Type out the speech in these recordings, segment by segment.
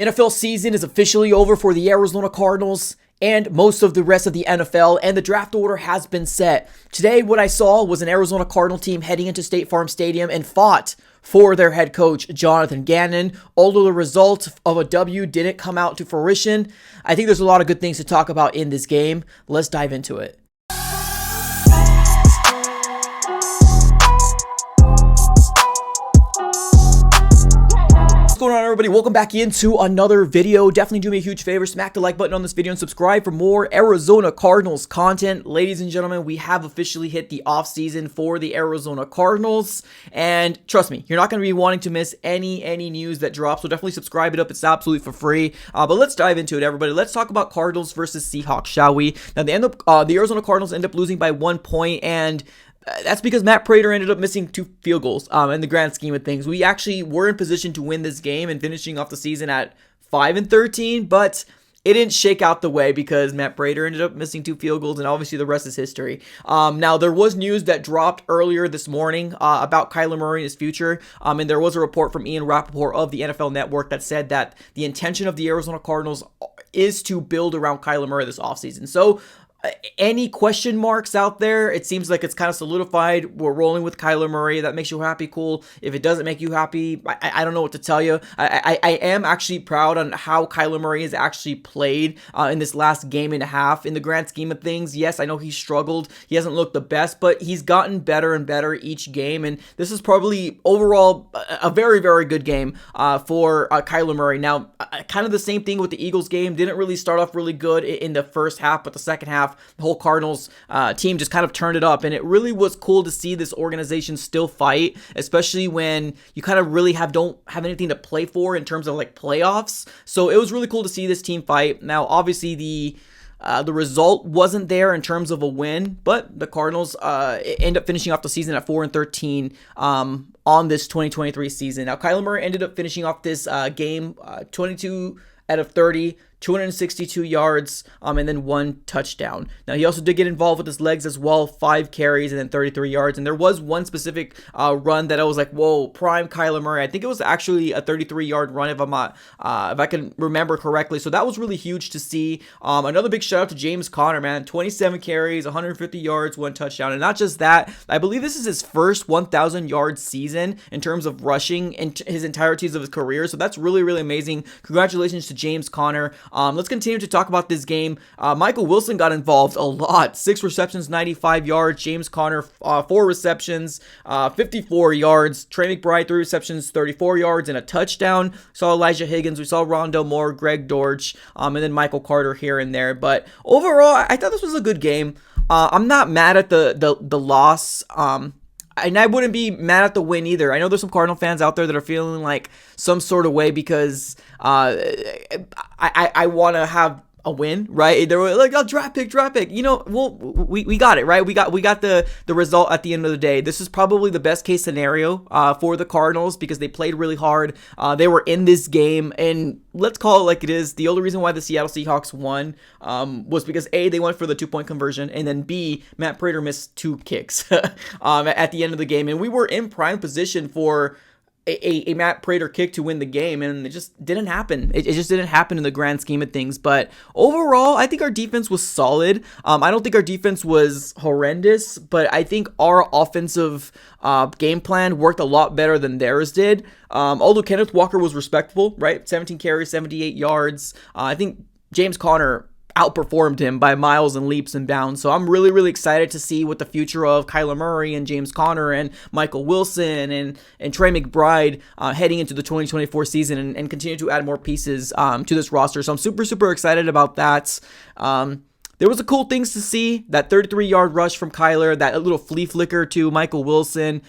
NFL season is officially over for the Arizona Cardinals and most of the rest of the NFL, and the draft order has been set. Today, what I saw was an Arizona Cardinal team heading into State Farm Stadium and fought for their head coach, Jonathan Gannon. Although the result of a W didn't come out to fruition, I think there's a lot of good things to talk about in this game. Let's dive into it. What's going on, everybody? Welcome back into another video. Definitely do me a huge favor, smack the like button on this video and subscribe for more Arizona Cardinals content. Ladies and gentlemen, we have officially hit the off season for the Arizona Cardinals, and trust me, you're not going to be wanting to miss any news that drops, so definitely subscribe it up. It's absolutely for free. But let's dive into it, everybody. Let's talk about Cardinals versus Seahawks, shall we? Now, the Arizona Cardinals end up losing by 1 point, and that's because Matt Prater ended up missing 2 field goals in the grand scheme of things. We actually were in position to win this game and finishing off the season at 5-13, but it didn't shake out the way because Matt Prater ended up missing 2 field goals, and obviously the rest is history. Now, there was news that dropped earlier this morning about Kyler Murray and his future, and there was a report from Ian Rappaport of the NFL Network that said that the intention of the Arizona Cardinals is to build around Kyler Murray this offseason. So, any question marks out there, it seems like it's kind of solidified. We're rolling with Kyler Murray. That makes you happy, cool. If it doesn't make you happy, I don't know what to tell you. I am actually proud on how Kyler Murray has actually played in this last game and a half. In the grand scheme of things, yes, I know he struggled. He hasn't looked the best, but he's gotten better and better each game, and this is probably overall a very, very good game for Kyler Murray. Now, kind of the same thing with the Eagles game. Didn't really start off really good in the first half, but the second half, the whole Cardinals team just kind of turned it up, and it really was cool to see this organization still fight, especially when you kind of really don't have anything to play for in terms of like playoffs. So it was really cool to see this team fight. Now, obviously the result wasn't there in terms of a win, but the Cardinals end up finishing off the season at 4-13 on this 2023 season. Now, Kyler Murray ended up finishing off this game 22 out of 30, 262 yards, and then 1 touchdown. Now, he also did get involved with his legs as well, 5 carries and then 33 yards. And there was one specific run that I was like, whoa, prime Kyler Murray. I think it was actually a 33-yard run if I can remember correctly. So that was really huge to see. Another big shout out to James Conner, man. 27 carries, 150 yards, 1 touchdown. And not just that, I believe this is his first 1,000-yard season in terms of rushing in his entireties of his career. So that's really, really amazing. Congratulations to James Conner. Let's continue to talk about this game. Michael Wilson got involved a lot. 6 receptions, 95 yards. James Conner, 4 receptions, 54 yards. Trey McBride, 3 receptions, 34 yards, and a touchdown. Saw Elijah Higgins. We saw Rondell Moore, Greg Dortch, and then Michael Carter here and there. But overall, I thought this was a good game. I'm not mad at the loss. And I wouldn't be mad at the win either. I know there's some Cardinal fans out there that are feeling like some sort of way because I want to have a win, right? They were like, oh, draft pick. You know, well, we got it, right? We got the result at the end of the day. This is probably the best case scenario for the Cardinals because they played really hard. They were in this game, and let's call it like it is. The only reason why the Seattle Seahawks won was because A, they went for the 2-point conversion, and then B, Matt Prater missed 2 kicks at the end of the game, and we were in prime position for a Matt Prater kick to win the game, and it just didn't happen. It just didn't happen in the grand scheme of things. But overall, I think our defense was solid. I don't think our defense was horrendous, but I think our offensive game plan worked a lot better than theirs did. Although Kenneth Walker was respectable, right? 17 carries, 78 yards. I think James Conner outperformed him by miles and leaps and bounds. So I'm really, really excited to see what the future of Kyler Murray and James Conner and Michael Wilson and Trey McBride heading into the 2024 season and continue to add more pieces to this roster. So I'm super, super excited about that. There was a cool things to see, that 33-yard rush from Kyler, that little flea flicker to Michael Wilson.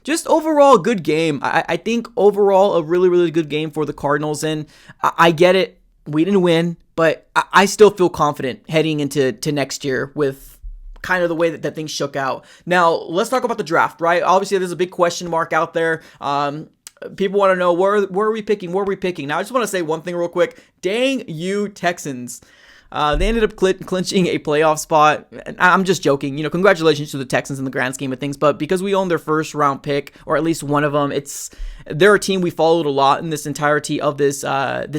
Just overall a good game. I think overall a really, really good game for the Cardinals. And I get it. We didn't win, but I still feel confident heading into next year with kind of the way that things shook out. Now, let's talk about the draft, right? Obviously, there's a big question mark out there. People want to know, where are we picking? Now, I just want to say one thing real quick. Dang you, Texans. They ended up clinching a playoff spot. I'm just joking. Congratulations to the Texans in the grand scheme of things. But because we own their first round pick, or at least one of them, they're a team we followed a lot in this entirety of this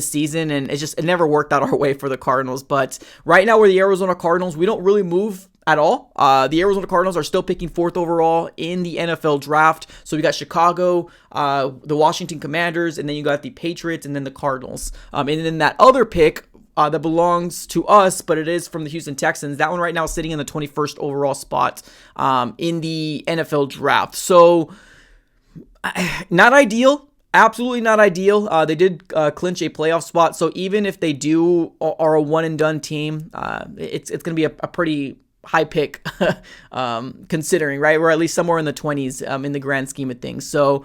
season, and it never worked out our way for the Cardinals. But right now we're the Arizona Cardinals. We don't really move at all. The Arizona Cardinals are still picking 4th overall in the NFL draft. So we got Chicago, the Washington Commanders, and then you got the Patriots, and then the Cardinals. And then that other pick that belongs to us, but it is from the Houston Texans. That one right now is sitting in the 21st overall spot in the NFL draft. So not ideal. Absolutely not ideal. They did clinch a playoff spot. So even if they are a one and done team, it's going to be a pretty high pick considering, right? We're at least somewhere in the 20s in the grand scheme of things. So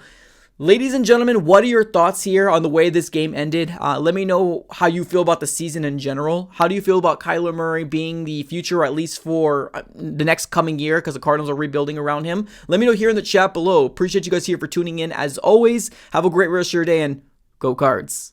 ladies and gentlemen, what are your thoughts here on the way this game ended? Let me know how you feel about the season in general. How do you feel about Kyler Murray being the future, or at least for the next coming year, because the Cardinals are rebuilding around him? Let me know here in the chat below. Appreciate you guys here for tuning in. As always, have a great rest of your day, and go Cards.